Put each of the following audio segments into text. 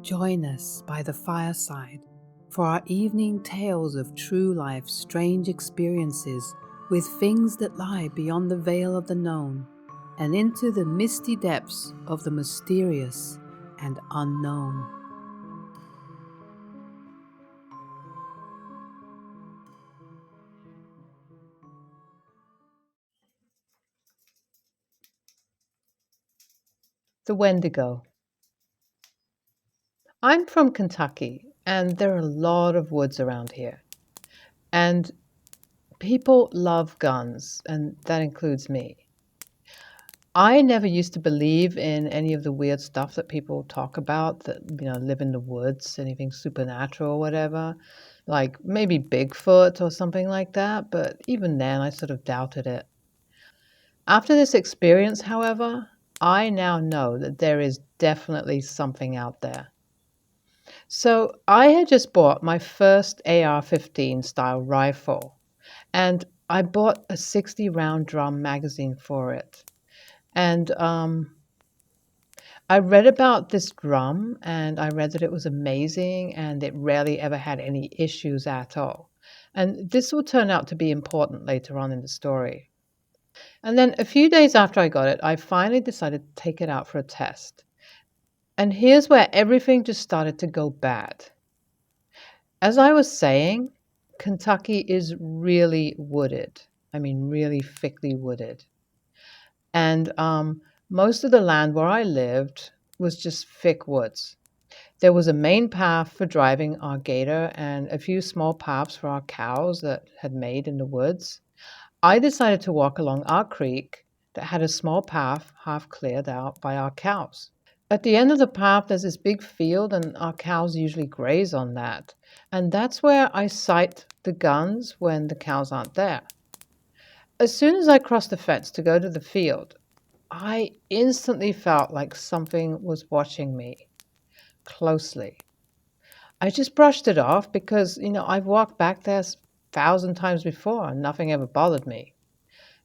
Join us by the fireside for our evening tales of true life's strange experiences with things that lie beyond the veil of the known and into the misty depths of the mysterious and unknown. The Wendigo. I'm from Kentucky, and there are a lot of woods around here. And people love guns, and that includes me. I never used to believe in any of the weird stuff that people talk about that, live in the woods, anything supernatural or whatever, like maybe Bigfoot or something like that, but even then I sort of doubted it. After this experience, however, I now know that there is definitely something out there. So I had just bought my first AR-15 style rifle, and I bought a 60 round drum magazine for it. And I read about this drum, and I read that it was amazing and it rarely ever had any issues at all. And this will turn out to be important later on in the story. And then a few days after I got it, I finally decided to take it out for a test. And here's where everything just started to go bad. As I was saying, Kentucky is really wooded. I mean, really thickly wooded. And most of the land where I lived was just thick woods. There was a main path for driving our gator and a few small paths for our cows that had made in the woods. I decided to walk along our creek that had a small path half cleared out by our cows. At the end of the path, there's this big field, and our cows usually graze on that. And that's where I sight the guns when the cows aren't there. As soon as I crossed the fence to go to the field, I instantly felt like something was watching me closely. I just brushed it off because, I've walked back there 1,000 times before and nothing ever bothered me.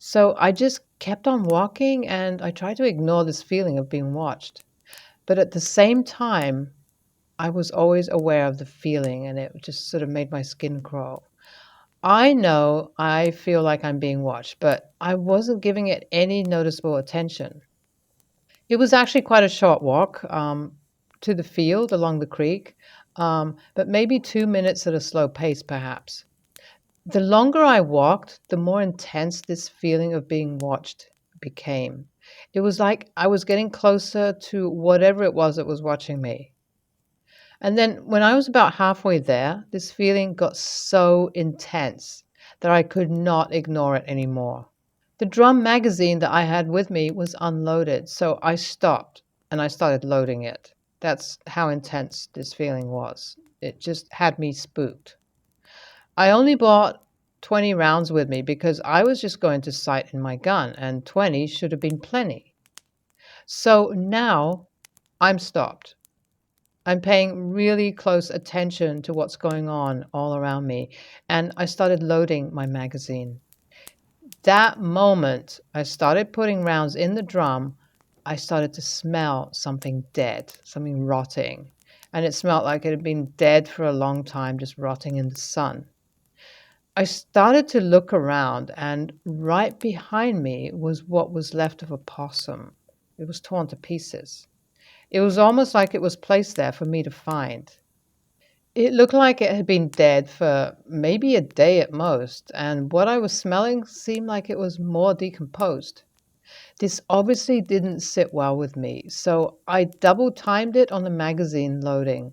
So I just kept on walking and I tried to ignore this feeling of being watched. But at the same time, I was always aware of the feeling and it just sort of made my skin crawl. I know I feel like I'm being watched, but I wasn't giving it any noticeable attention. It was actually quite a short walk to the field along the creek, but maybe 2 minutes at a slow pace, perhaps. The longer I walked, the more intense this feeling of being watched became. It was like I was getting closer to whatever it was that was watching me. And then when I was about halfway there, this feeling got so intense that I could not ignore it anymore. The drum magazine that I had with me was unloaded, so I stopped and I started loading it. That's how intense this feeling was. It just had me spooked. I only bought 20 rounds with me because I was just going to sight in my gun, and 20 should have been plenty. So now I'm stopped. I'm paying really close attention to what's going on all around me, and I started loading my magazine. That moment I started putting rounds in the drum, I started to smell something dead, something rotting. And it smelled like it had been dead for a long time, just rotting in the sun. I started to look around, and right behind me was what was left of a possum. It was torn to pieces. It was almost like it was placed there for me to find. It looked like it had been dead for maybe a day at most, and what I was smelling seemed like it was more decomposed. This obviously didn't sit well with me, so I double timed it on the magazine loading.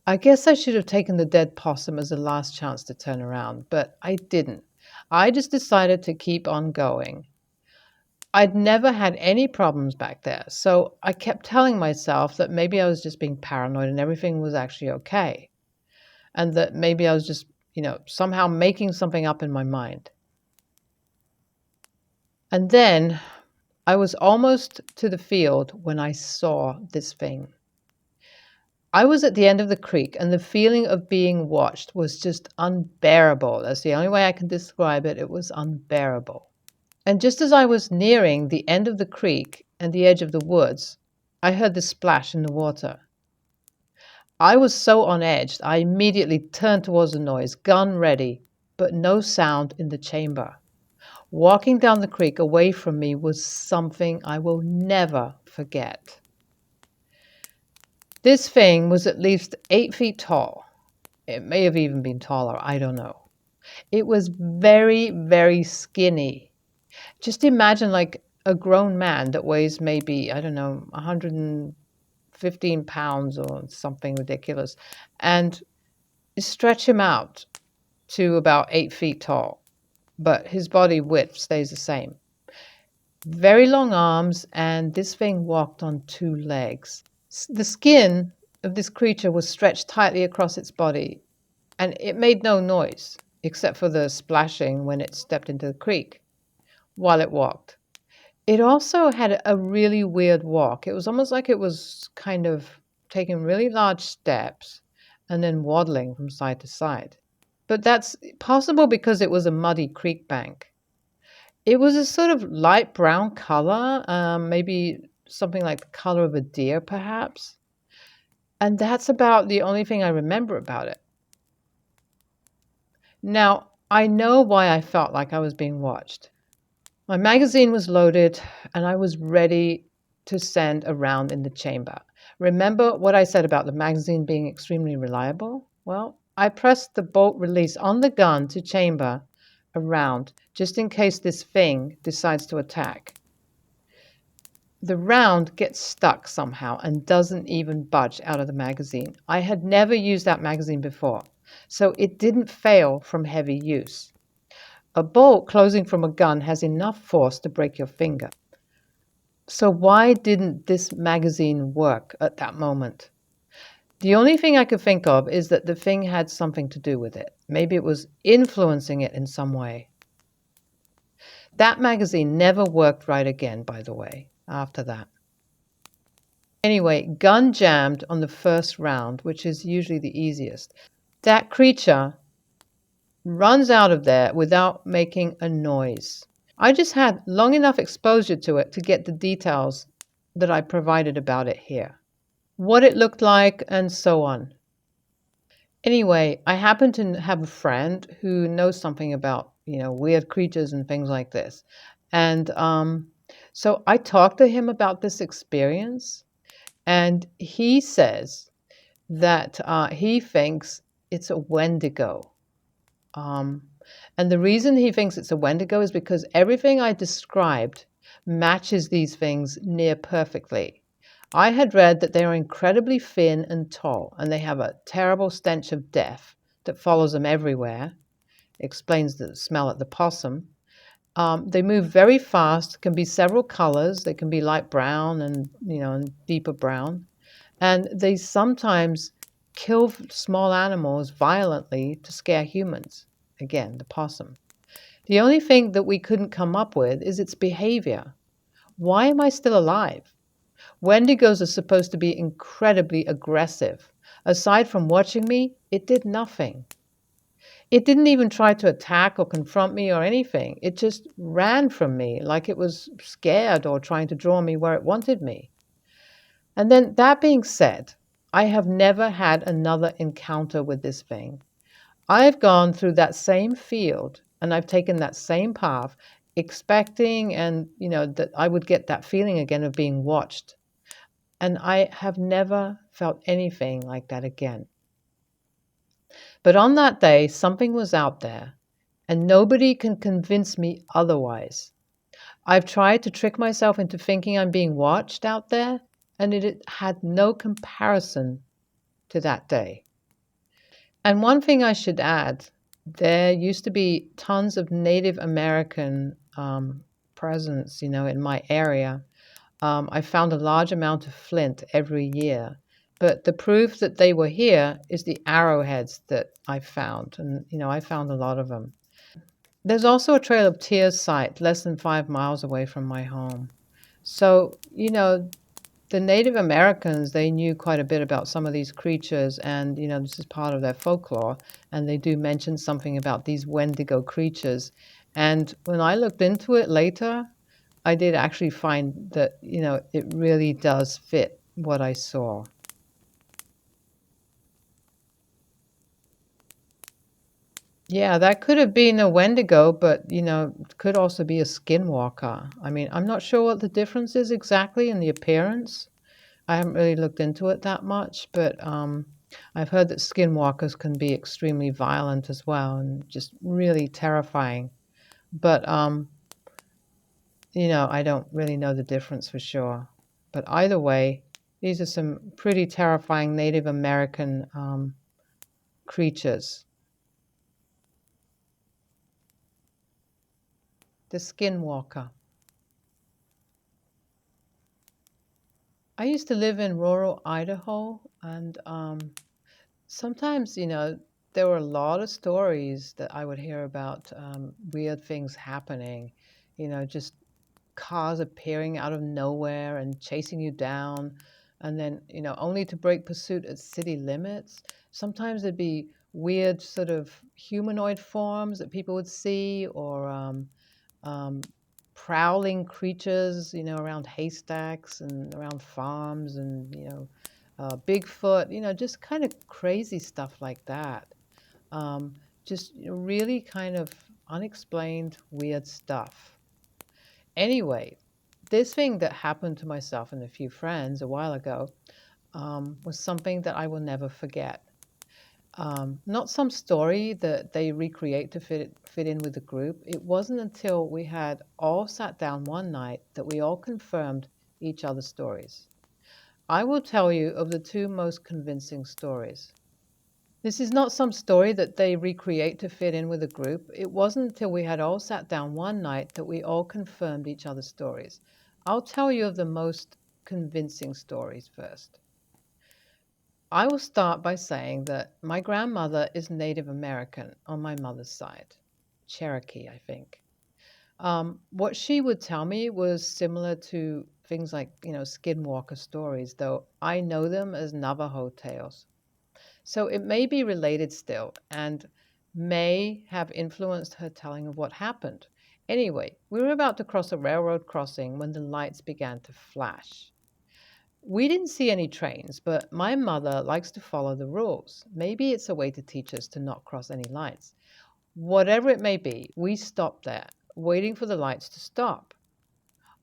I guess I should have taken the dead possum as a last chance to turn around, but I didn't. I just decided to keep on going. I'd never had any problems back there, so I kept telling myself that maybe I was just being paranoid and everything was actually okay, and that maybe I was just, somehow making something up in my mind. And then I was almost to the field when I saw this thing. I was at the end of the creek, and the feeling of being watched was just unbearable. That's the only way I can describe it. It was unbearable. And just as I was nearing the end of the creek and the edge of the woods, I heard the splash in the water. I was so on edge, I immediately turned towards the noise, gun ready, but no sound in the chamber. Walking down the creek away from me was something I will never forget. This thing was at least 8 feet tall. It may have even been taller, I don't know. It was very, very skinny. Just imagine like a grown man that weighs maybe, I don't know, 115 pounds or something ridiculous, and stretch him out to about 8 feet tall, but his body width stays the same. Very long arms, and this thing walked on 2 legs. The skin of this creature was stretched tightly across its body, and it made no noise except for the splashing when it stepped into the creek while it walked. It also had a really weird walk. It was almost like it was kind of taking really large steps and then waddling from side to side. But that's possible because it was a muddy creek bank. It was a sort of light brown color, maybe something like the color of a deer, perhaps. And that's about the only thing I remember about it. Now, I know why I felt like I was being watched. My magazine was loaded, and I was ready to send a round in the chamber. Remember what I said about the magazine being extremely reliable? Well, I pressed the bolt release on the gun to chamber a round, just in case this thing decides to attack. The round gets stuck somehow and doesn't even budge out of the magazine. I had never used that magazine before, so it didn't fail from heavy use. A bolt closing from a gun has enough force to break your finger. So why didn't this magazine work at that moment? The only thing I could think of is that the thing had something to do with it. Maybe it was influencing it in some way. That magazine never worked right again, by the way, after that. Anyway, gun jammed on the first round, which is usually the easiest. That creature runs out of there without making a noise. I just had long enough exposure to it to get the details that I provided about it here, what it looked like, and so on. Anyway, I happen to have a friend who knows something about, weird creatures and things like this. And so I talked to him about this experience, and he says that he thinks it's a Wendigo. And the reason he thinks it's a Wendigo is because everything I described matches these things near perfectly. I had read that they are incredibly thin and tall, and they have a terrible stench of death that follows them everywhere. Explains the smell at the possum. They move very fast, can be several colors. They can be light brown and deeper brown. And they sometimes kill small animals violently to scare humans. Again, the possum. The only thing that we couldn't come up with is its behavior. Why am I still alive? Wendigos are supposed to be incredibly aggressive. Aside from watching me, it did nothing. It didn't even try to attack or confront me or anything. It just ran from me like it was scared or trying to draw me where it wanted me. And then, that being said, I have never had another encounter with this thing. I've gone through that same field and I've taken that same path, expecting that I would get that feeling again of being watched. And I have never felt anything like that again. But on that day, something was out there, and nobody can convince me otherwise. I've tried to trick myself into thinking I'm being watched out there, and it had no comparison to that day. And one thing I should add, there used to be tons of Native American presence, in my area. I found a large amount of flint every year. But the proof that they were here is the arrowheads that I found. And, I found a lot of them. There's also a Trail of Tears site less than 5 miles away from my home. So, the Native Americans, they knew quite a bit about some of these creatures, and this is part of their folklore, and they do mention something about these Wendigo creatures. And when I looked into it later, I did actually find that it really does fit what I saw. Yeah, that could have been a Wendigo, but it could also be a skinwalker. I mean, I'm not sure what the difference is exactly in the appearance. I haven't really looked into it that much, but I've heard that skinwalkers can be extremely violent as well and just really terrifying. But I don't really know the difference for sure. But either way, these are some pretty terrifying Native American creatures. The skinwalker. I used to live in rural Idaho, and sometimes, there were a lot of stories that I would hear about weird things happening, just cars appearing out of nowhere and chasing you down, and then, only to break pursuit at city limits. Sometimes it'd be weird, sort of humanoid forms that people would see, or um, prowling creatures, around haystacks and around farms, and Bigfoot, just kind of crazy stuff like that. Um, just really kind of unexplained, weird stuff. Anyway, this thing that happened to myself and a few friends a while ago was something that I will never forget. Not some story that they recreate to fit in with the group. It wasn't until we had all sat down one night that we all confirmed each other's stories. I will tell you of the two most convincing stories. This is not some story that they recreate to fit in with the group. It wasn't until we had all sat down one night that we all confirmed each other's stories. I'll tell you of the most convincing stories first. I will start by saying that my grandmother is Native American on my mother's side, Cherokee, I think. What she would tell me was similar to things like, skinwalker stories, though I know them as Navajo tales. So it may be related still and may have influenced her telling of what happened. Anyway, we were about to cross a railroad crossing when the lights began to flash. We didn't see any trains, but my mother likes to follow the rules. Maybe it's a way to teach us to not cross any lights. Whatever it may be, we stopped there, waiting for the lights to stop.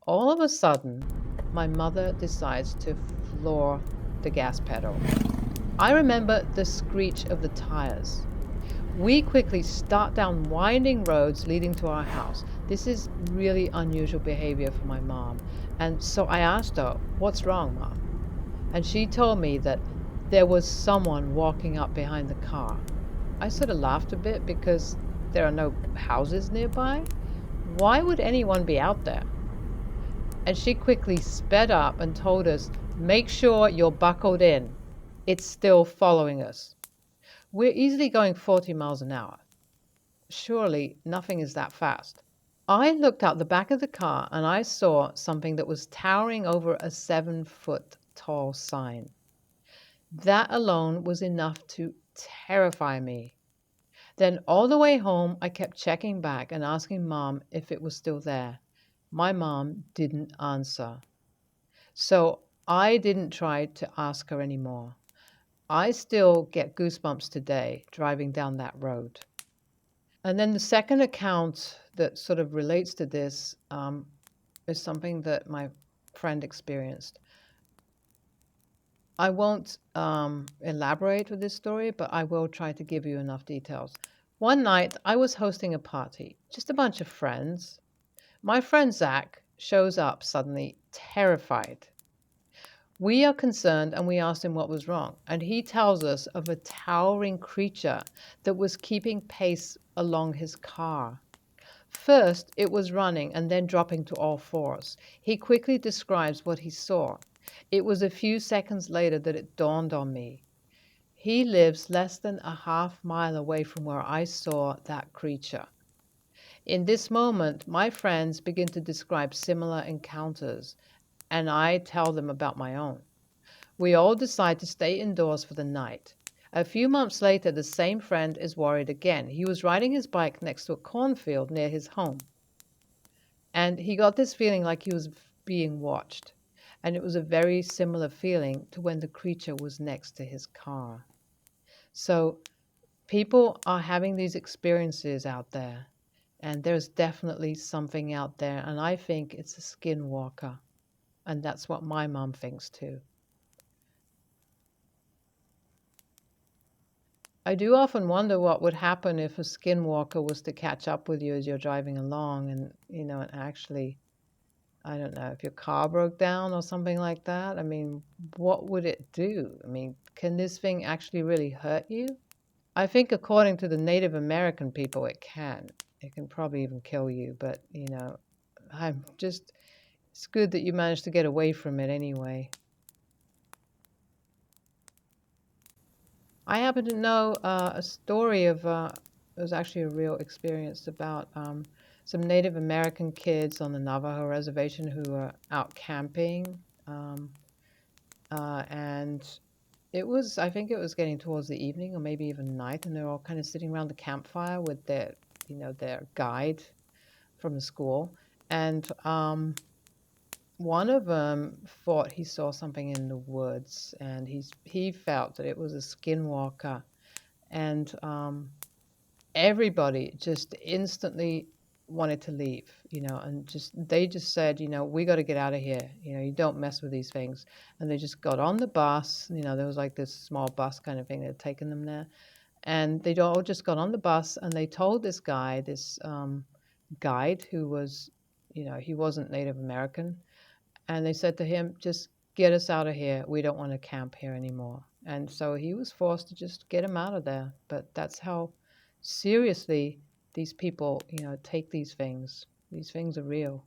All of a sudden, my mother decides to floor the gas pedal. I remember the screech of the tires. We quickly start down winding roads leading to our house. This is really unusual behavior for my mom. And so I asked her, "What's wrong, Mom?" And she told me that there was someone walking up behind the car. I sort of laughed a bit because there are no houses nearby. Why would anyone be out there? And she quickly sped up and told us, "Make sure you're buckled in. It's still following us." We're easily going 40 miles an hour. Surely nothing is that fast. I looked out the back of the car and I saw something that was towering over a 7-foot tall sign. That alone was enough to terrify me. Then all the way home, I kept checking back and asking Mom if it was still there. My mom didn't answer. So I didn't try to ask her anymore. I still get goosebumps today driving down that road. And then the second account that sort of relates to this is something that my friend experienced. I won't elaborate with this story, but I will try to give you enough details. One night, I was hosting a party, just a bunch of friends. My friend Zach shows up suddenly, terrified. We are concerned and we asked him what was wrong, and he tells us of a towering creature that was keeping pace along his car. First, it was running and then dropping to all fours. He quickly describes what he saw. It was a few seconds later that it dawned on me. He lives less than a half mile away from where I saw that creature. In this moment, my friends begin to describe similar encounters, and I tell them about my own. We all decide to stay indoors for the night. A few months later, the same friend is worried again. He was riding his bike next to a cornfield near his home, and he got this feeling like he was being watched. And it was a very similar feeling to when the creature was next to his car. So People are having these experiences out there, and there's definitely something out there, and I think it's a skinwalker, and that's what my mom thinks too. I do often wonder what would happen if a skinwalker was to catch up with you as you're driving along and, and actually, I don't know, if your car broke down or something like that. I mean, what would it do? I mean, can this thing actually really hurt you? I think according to the Native American people, it can. It can probably even kill you, but, I'm just, it's good that you managed to get away from it anyway. I happen to know a story of, it was actually a real experience about some Native American kids on the Navajo reservation who were out camping. Um, and I think it was getting towards the evening or maybe even night, and they were all kind of sitting around the campfire with their guide from the school. And one of them thought he saw something in the woods, and he felt that it was a skinwalker. And everybody just instantly wanted to leave, and they just said, we got to get out of here. You don't mess with these things. And they just got on the bus. There was like this small bus kind of thing that had taken them there. And they all just got on the bus, and they told this guy, this guide who was, he wasn't Native American, and they said to him, just get us out of here. We don't want to camp here anymore. And so he was forced to just get him out of there. But that's how seriously these people, take these things. These things are real.